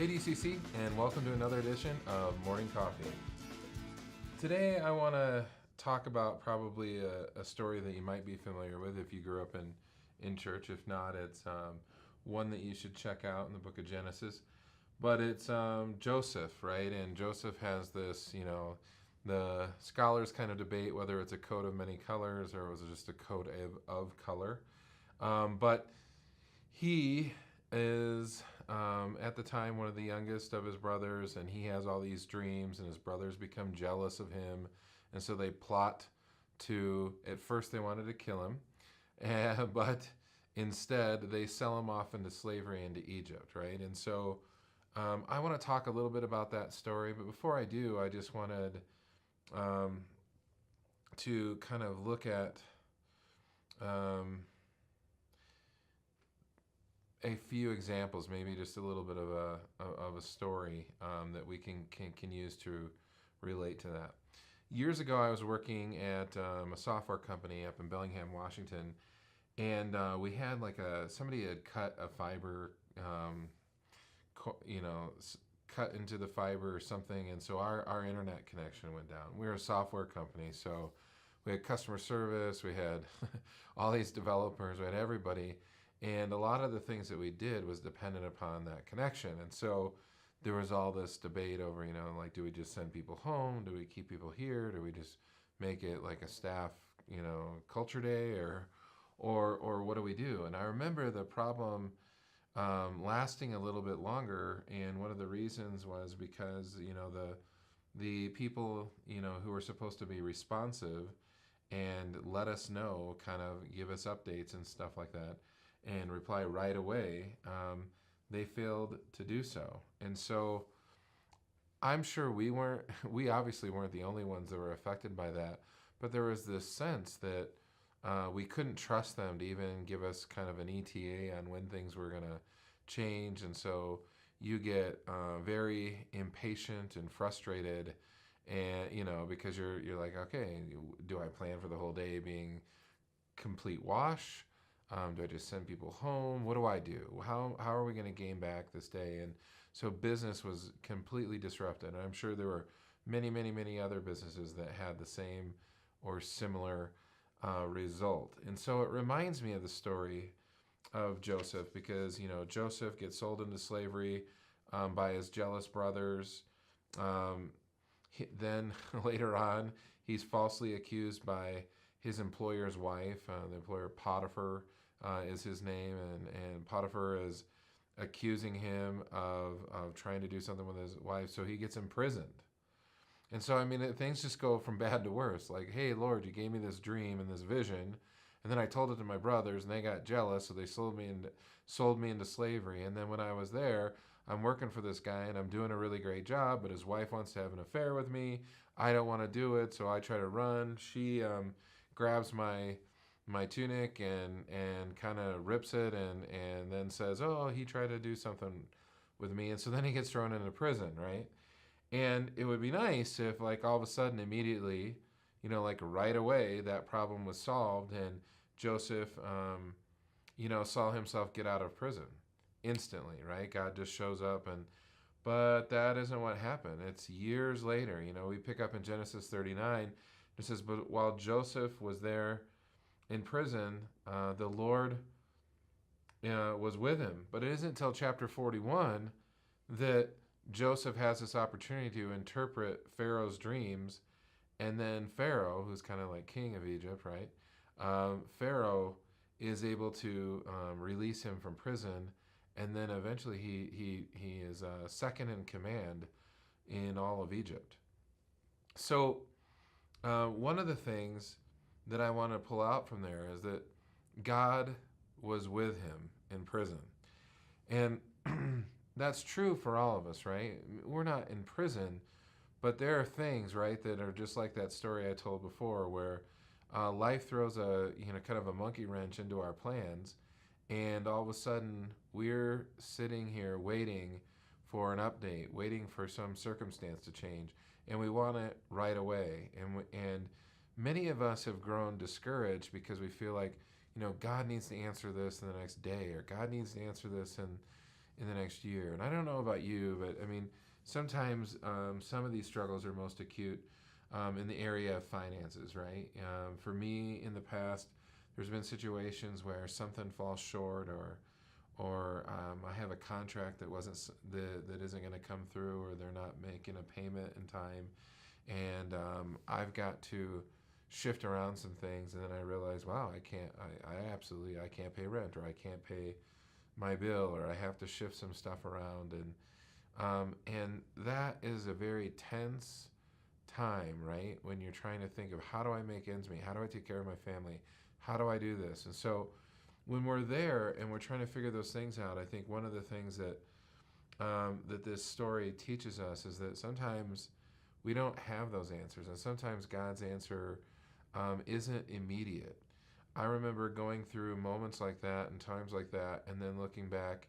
Hey DCC, and welcome to another edition of Morning Coffee. Today I want to talk about probably a story that you might be familiar with if you grew up in church. If not, it's one that you should check out in the book of Genesis. But it's Joseph, right? And Joseph has this, the scholars kind of debate whether it's a coat of many colors or was it just a coat of color. But he is at the time one of the youngest of his brothers, and he has all these dreams, and his brothers become jealous of him, and so they plot to. At first, they wanted to kill him, but instead they sell him off into slavery into Egypt, right? And so I want to talk a little bit about that story, but before I do, I just wanted to kind of look at a few examples, maybe just a little bit of a story that we can use to relate to that. Years ago, I was working at a software company up in Bellingham, Washington, and we had somebody had cut a fiber, cut into the fiber or something, and so our internet connection went down. We were a software company, so we had customer service, we had all these developers, we had everybody. And a lot of the things that we did was dependent upon that connection. And so there was all this debate over, do we just send people home? Do we keep people here? Do we just make it like a staff, culture day or what do we do? And I remember the problem lasting a little bit longer. And one of the reasons was because, the people, who were supposed to be responsive and let us know, kind of give us updates and stuff like that, and reply right away, they failed to do so. And so I'm sure we obviously weren't the only ones that were affected by that, but there was this sense that we couldn't trust them to even give us kind of an ETA on when things were going to change. And so you get very impatient and frustrated, and because you're like, okay, do I plan for the whole day being complete wash? Do I just send people home? What do I do? How are we going to gain back this day? And so business was completely disrupted. And I'm sure there were many, many, many other businesses that had the same or similar result. And so it reminds me of the story of Joseph because, Joseph gets sold into slavery by his jealous brothers. Then later on, he's falsely accused by his employer's wife. The employer Potiphar is his name, and Potiphar is accusing him of trying to do something with his wife, so he gets imprisoned. And so, things just go from bad to worse. Like, hey, Lord, you gave me this dream and this vision, and then I told it to my brothers, and they got jealous, so they sold me into slavery. And then when I was there, I'm working for this guy, and I'm doing a really great job, but his wife wants to have an affair with me. I don't want to do it, so I try to run. She grabs my tunic and kind of rips it and then says, oh, he tried to do something with me. And so then he gets thrown into prison, right? And it would be nice if all of a sudden immediately, right away, that problem was solved and Joseph, saw himself get out of prison instantly, right? God just shows up but that isn't what happened. It's years later. We pick up in Genesis 39. It says, but while Joseph was there in prison, the Lord was with him. But it isn't until chapter 41 that Joseph has this opportunity to interpret Pharaoh's dreams. And then Pharaoh, who's kind of like king of Egypt, right? Pharaoh is able to release him from prison. And then eventually he is second in command in all of Egypt. So one of the things that I want to pull out from there is that God was with him in prison. And that's true for all of us, right? We're not in prison, but there are things, right, that are just like that story I told before where life throws kind of a monkey wrench into our plans. And all of a sudden, we're sitting here waiting for an update, waiting for some circumstance to change. And we want it right away. And many of us have grown discouraged because we feel like, God needs to answer this in the next day, or God needs to answer this in the next year. And I don't know about you, but I mean, sometimes some of these struggles are most acute in the area of finances, right? For me, in the past, there's been situations where something falls short, or I have a contract that that isn't going to come through, or they're not making a payment in time, and I've got to shift around some things, and then I realize, wow, I can't pay rent, or I can't pay my bill, or I have to shift some stuff around, and that is a very tense time, right? When you're trying to think of, how do I make ends meet? How do I take care of my family? How do I do this? And so when we're there and we're trying to figure those things out, I think one of the things that this story teaches us is that sometimes we don't have those answers, and sometimes God's answer isn't immediate. I remember going through moments like that and times like that, and then looking back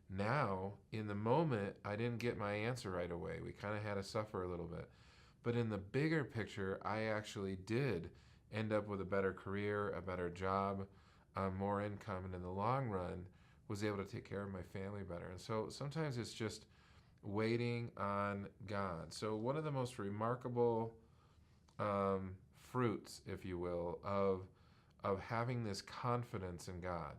now, in the moment, I didn't get my answer right away. We kind of had to suffer a little bit. But in the bigger picture, I actually did end up with a better career, a better job, more income, and in the long run, was able to take care of my family better. And so sometimes it's just waiting on God. So one of the most remarkable um, fruits, if you will, of having this confidence in God,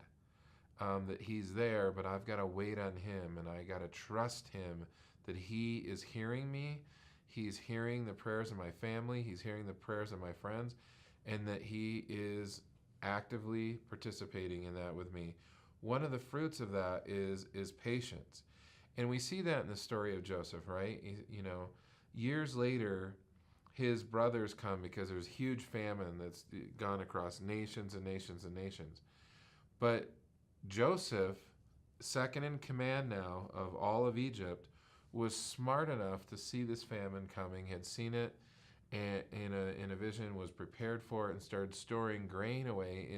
that He's there, but I've got to wait on Him, and I got to trust Him that He is hearing me. He's hearing the prayers of my family. He's hearing the prayers of my friends, and that He is actively participating in that with me. One of the fruits of that is patience, and we see that in the story of Joseph, right? Years later, his brothers come because there's huge famine that's gone across nations and nations and nations. But Joseph, second in command now of all of Egypt, was smart enough to see this famine coming, had seen it in a vision, was prepared for it, and started storing grain away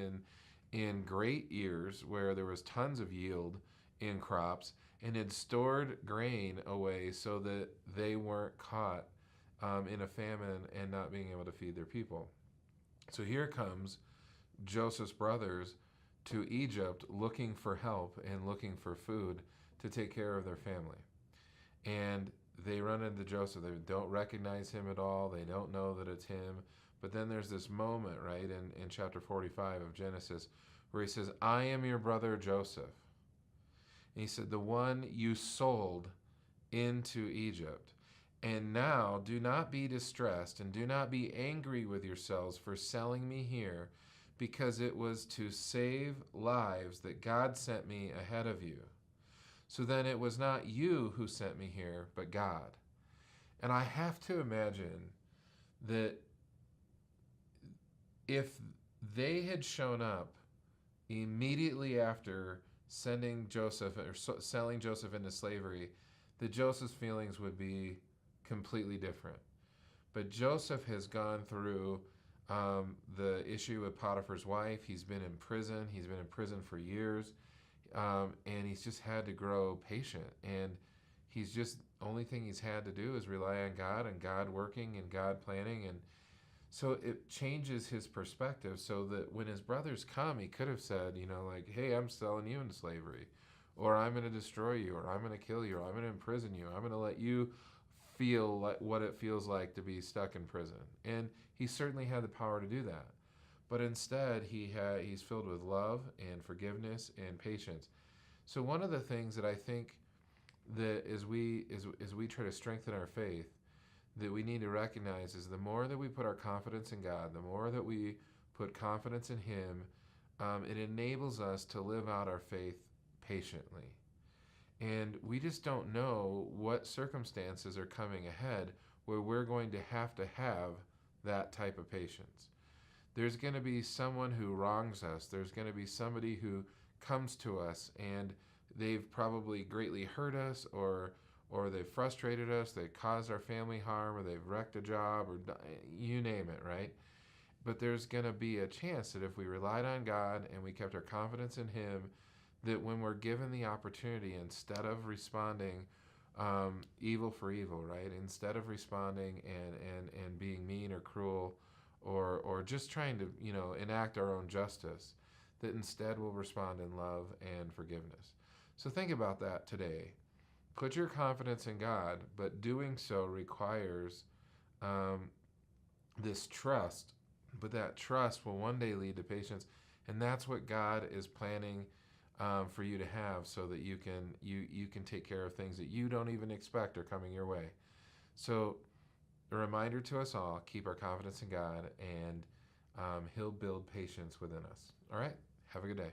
in great years where there was tons of yield in crops, and had stored grain away so that they weren't caught in a famine and not being able to feed their people. So here comes Joseph's brothers to Egypt looking for help and looking for food to take care of their family. And they run into Joseph. They don't recognize him at all. They don't know that it's him. But then there's this moment, right, in chapter 45 of Genesis, where he says, I am your brother Joseph. And he said, the one you sold into Egypt. And now do not be distressed and do not be angry with yourselves for selling me here, because it was to save lives that God sent me ahead of you. So then it was not you who sent me here, but God. And I have to imagine that if they had shown up immediately after sending Joseph or selling Joseph into slavery, that Joseph's feelings would be completely different. But Joseph has gone through the issue with Potiphar's wife. He's been in prison. He's been in prison for years. And he's just had to grow patient. And he's just, only thing he's had to do is rely on God and God working and God planning. And so it changes his perspective, so that when his brothers come, he could have said, like, hey, I'm selling you into slavery, or I'm going to destroy you, or I'm going to kill you, or I'm going to imprison you. I'm going to let you feel like what it feels like to be stuck in prison. And he certainly had the power to do that. But instead, he's filled with love and forgiveness and patience. So one of the things that I think that as we try to strengthen our faith, that we need to recognize is the more that we put our confidence in God, the more that we put confidence in Him, it enables us to live out our faith patiently. And we just don't know what circumstances are coming ahead where we're going to have that type of patience. There's going to be someone who wrongs us. There's going to be somebody who comes to us and they've probably greatly hurt us, or they've frustrated us, they caused our family harm, or they've wrecked a job, or you name it, right? But there's going to be a chance that if we relied on God and we kept our confidence in Him, that when we're given the opportunity, instead of responding evil for evil, right? Instead of responding and being mean or cruel, or just trying to, enact our own justice, that instead we'll respond in love and forgiveness. So think about that today. Put your confidence in God, but doing so requires um, this trust. But that trust will one day lead to patience, and that's what God is planning for you to have, so that you can take care of things that you don't even expect are coming your way. So a reminder to us all: keep our confidence in God, and He'll build patience within us. All right. Have a good day.